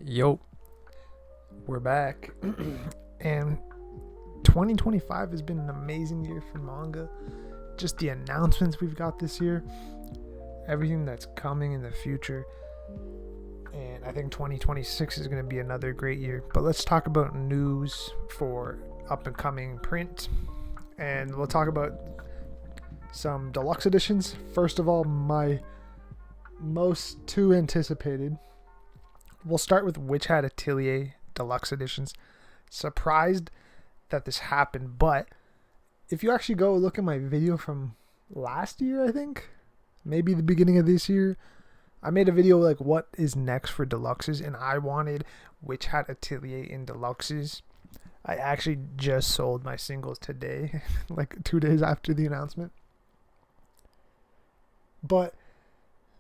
Yo, we're back. And 2025 has been an amazing year for manga. Just the announcements we've got this year, everything that's coming in the future. And I think 2026 is going to be another great year. But let's talk about news for up and coming print. And we'll talk about some deluxe editions. First of all, my most two anticipated. We'll start with Witch Hat Atelier Deluxe Editions. Surprised that this happened, but if you actually go look at my video from last year, I think, maybe the beginning of this year, I made a video like what is next for deluxes, and I wanted Witch Hat Atelier in deluxes. I actually just sold my singles today, like 2 days after the announcement. But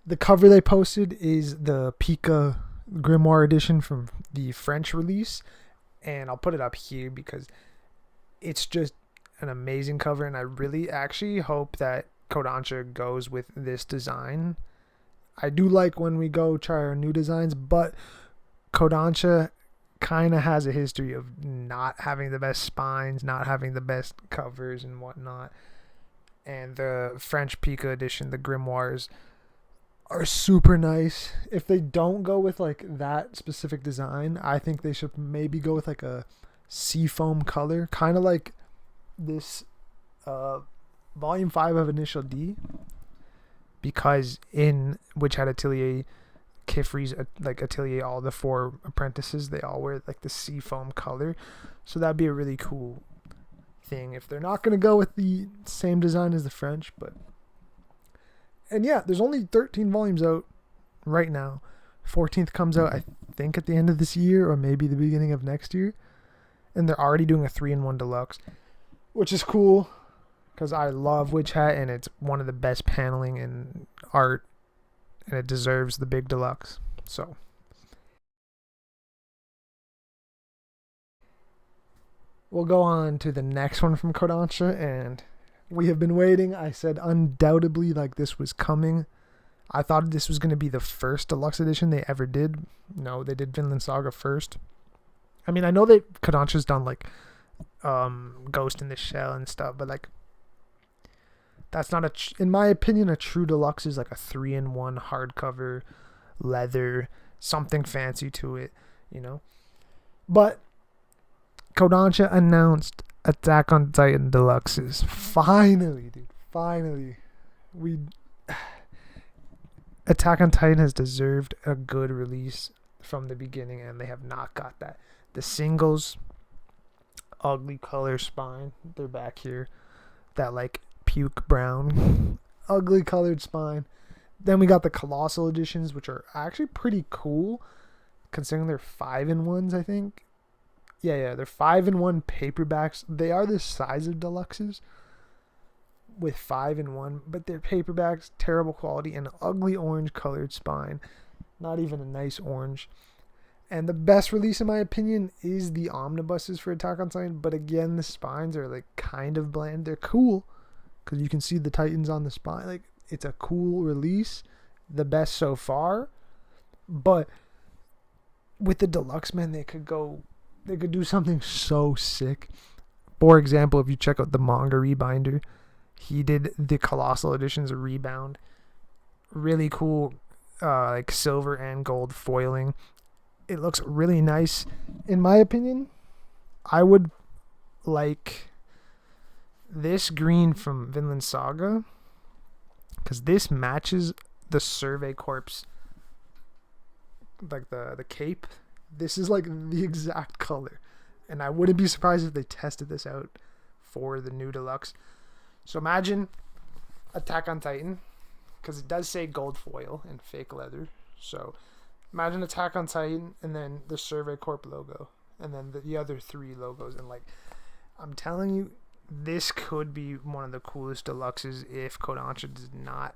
the cover they posted is the Pika Grimoire edition from the French release, and I'll put it up here because it's just an amazing cover, and I really actually hope that Kodansha goes with this design. I do like when we go try our new designs, but Kodansha kind of has a history of not having the best spines, not having the best covers and whatnot. And the French Pika edition, the Grimoires, are super nice. If they don't go with like that specific design, I think they should maybe go with like a seafoam color, kind of like this volume 5 of Initial D, because in Witch Hat Atelier, Kifri's like Atelier, all the 4 apprentices, they all wear like the seafoam color, so that'd be a really cool thing if they're not going to go with the same design as the French. But and yeah, there's only 13 volumes out right now. 14th comes out, I think, at the end of this year or maybe the beginning of next year. And they're already doing a 3-in-1 deluxe, which is cool because I love Witch Hat and it's one of the best paneling and art, and it deserves the big deluxe. So we'll go on to the next one from Kodansha, and we have been waiting. I said undoubtedly like this was coming. I thought this was going to be the first deluxe edition they ever did. No, they did Vinland Saga first. I mean, I know that Kodansha's done like Ghost in the Shell and stuff, but like that's not in my opinion, a true deluxe is like a 3-in-1 hardcover, leather, something fancy to it, you know. But Kodansha announced Attack on Titan Deluxes. Finally, dude. Finally. Attack on Titan has deserved a good release from the beginning, and they have not got that. The singles, ugly color spine. They're back here. That like puke brown, ugly colored spine. Then we got the Colossal editions, which are actually pretty cool, considering they're 5-in-1s, I think. Yeah, they're 5-in-1 paperbacks. They are the size of deluxes with 5-in-1, but they're paperbacks, terrible quality, and ugly orange colored spine. Not even a nice orange. And the best release, in my opinion, is the omnibuses for Attack on Titan. But again, the spines are like kind of bland. They're cool because you can see the Titans on the spine. Like, it's a cool release, the best so far. But with the deluxe, man, they could do something so sick. For example, if you check out the Manga rebinder, he did the Colossal editions rebound. Really cool, like silver and gold foiling. It looks really nice. In my opinion, I would like this green from Vinland Saga because this matches the Survey Corps, like the cape. This is like the exact color, and I wouldn't be surprised if they tested this out for the new deluxe. So imagine Attack on Titan, because it does say gold foil and fake leather. So imagine Attack on Titan and then the Survey Corp logo and then the other 3 logos. And like, I'm telling you, this could be one of the coolest deluxes if Kodansha does not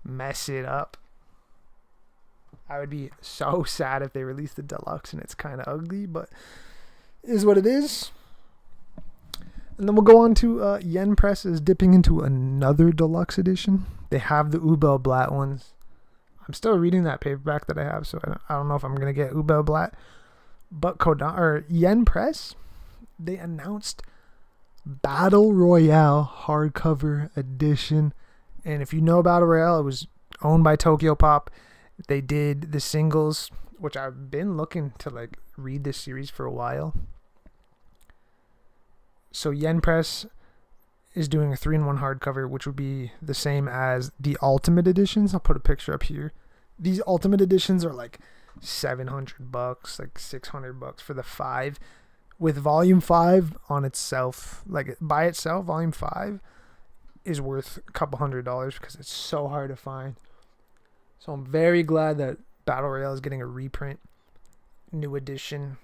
mess it up. I would be so sad if they released the deluxe and it's kind of ugly, but it is what it is. And then we'll go on to Yen Press is dipping into another deluxe edition. They have the Ubel Blatt ones. I'm still reading that paperback that I have, so I don't know if I'm gonna get Ubel Blatt. But Yen Press, they announced Battle Royale hardcover edition. And if you know Battle Royale, it was owned by Tokyo Pop. They did the singles, which I've been looking to like read this series for a while. So Yen Press is doing a 3-in-1 hardcover, which would be the same as the Ultimate Editions. I'll put a picture up here. These Ultimate Editions are like $700, like $600 for the 5. With Volume 5 on itself, like by itself, Volume 5 is worth a couple $100 because it's so hard to find. So I'm very glad that Battle Royale is getting a reprint, new edition.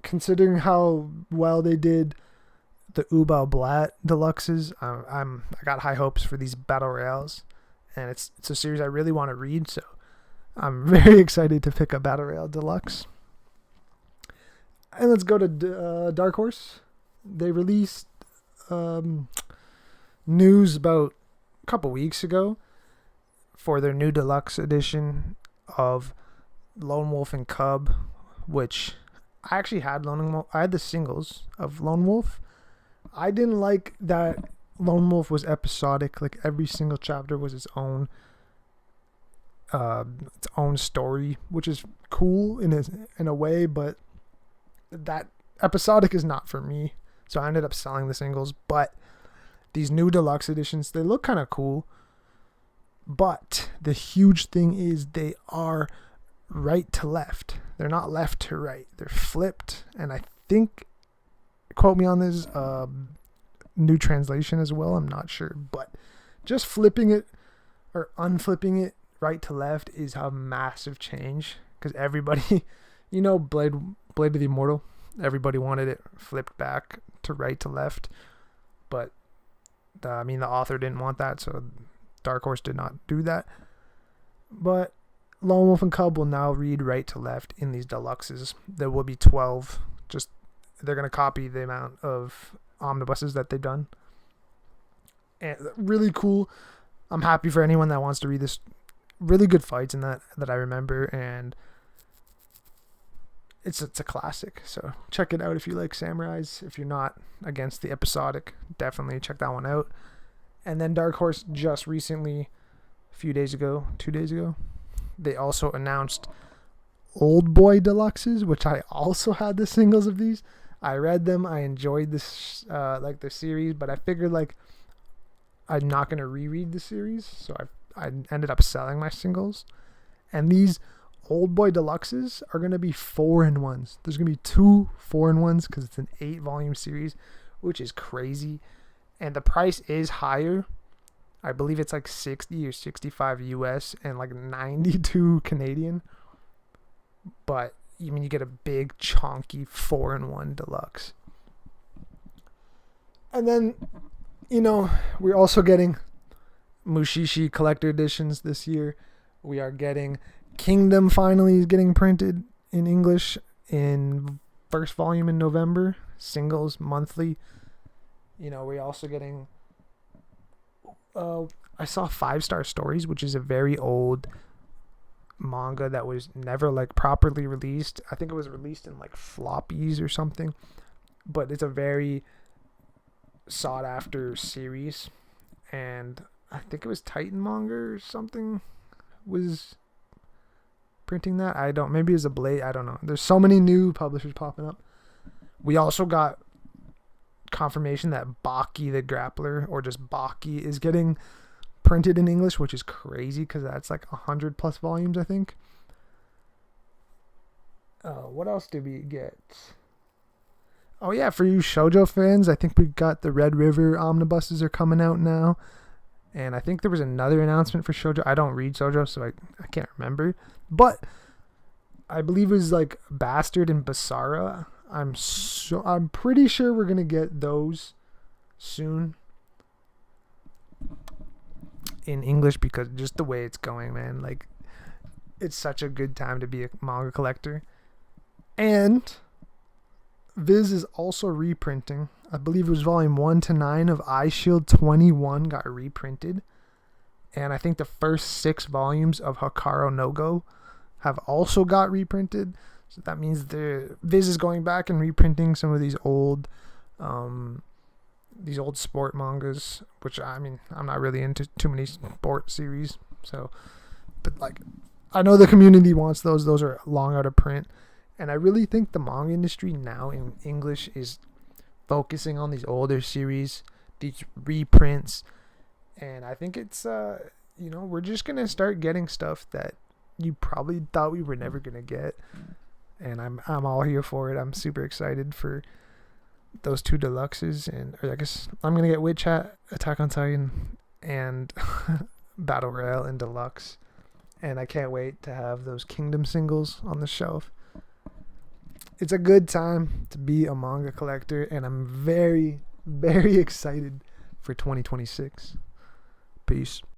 Considering how well they did the Ubel Blatt Deluxes, I got high hopes for these Battle Royales, and it's a series I really want to read, so I'm very excited to pick up Battle Royale Deluxe. And let's go to Dark Horse. They released news about a couple weeks ago for their new deluxe edition of Lone Wolf and Cub, which I actually had I had the singles of Lone Wolf. I didn't like that Lone Wolf was episodic, like every single chapter was its own story, which is cool in a way, but that episodic is not for me. So I ended up selling the singles, but these new deluxe editions, they look kind of cool. But the huge thing is they are right to left. They're not left to right. They're flipped. And I think, quote me on this, new translation as well. I'm not sure. But just flipping it or unflipping it right to left is a massive change. Because everybody, Blade of the Immortal, everybody wanted it flipped back to right to left. But, the author didn't want that, so Dark Horse did not do that. But Lone Wolf and Cub will now read right to left in these deluxes. There will be 12. Just they're going to copy the amount of omnibuses that they've done. And really cool. I'm happy for anyone that wants to read this. Really good fights in that I remember, and it's a classic. So check it out if you like samurais. If you're not against the episodic, definitely check that one out. And then Dark Horse just recently, a 2 days ago, they also announced Old Boy Deluxes, which I also had the singles of these. I read them. I enjoyed this, the series, but I figured I'm not going to reread the series, so I ended up selling my singles. And these Old Boy Deluxes are going to be 4-in-1s. There's going to be 2 4-in-1s because it's an 8-volume series, which is crazy. And the price is higher. I believe it's like 60 or 65 US and like 92 Canadian. But you get a big chunky 4-in-1 deluxe. And then, we're also getting Mushishi collector editions this year. We are getting Kingdom finally is getting printed in English in first volume in November. Singles monthly. We're also getting I saw 5-Star Stories, which is a very old manga that was never properly released. I think it was released in floppies or something, but it's a very sought after series, and I think it was Titan Manga or something was printing that. Maybe it was a Blade, I don't know. There's so many new publishers popping up. We also got confirmation that Baki the Grappler, or just Baki, is getting printed in English, which is crazy because that's 100+ volumes, I think. What else did we get? Oh yeah, for you shoujo fans, I think we got the Red River omnibuses are coming out now, and I think there was another announcement for shoujo. I don't read shoujo, so I can't remember, but I believe it was Bastard and Basara. I'm pretty sure we're gonna get those soon in English, because just the way it's going, man, it's such a good time to be a manga collector. And Viz is also reprinting. I believe it was volume 1 to 9 of Eye Shield 21 got reprinted, And I think the first 6 volumes of Hikaru no Go have also got reprinted. So that means Viz is going back and reprinting some of these old sport mangas, which I mean, I'm not really into too many sport series. So, but like, I know the community wants those. Those are long out of print. And I really think the manga industry now in English is focusing on these older series, these reprints. And I think it's, we're just going to start getting stuff that you probably thought we were never going to get. And I'm all here for it. I'm super excited for those 2 deluxes. Or I guess I'm going to get Witch Hat, Attack on Titan, and Battle Royale in deluxe. And I can't wait to have those Kingdom singles on the shelf. It's a good time to be a manga collector, and I'm very, very excited for 2026. Peace.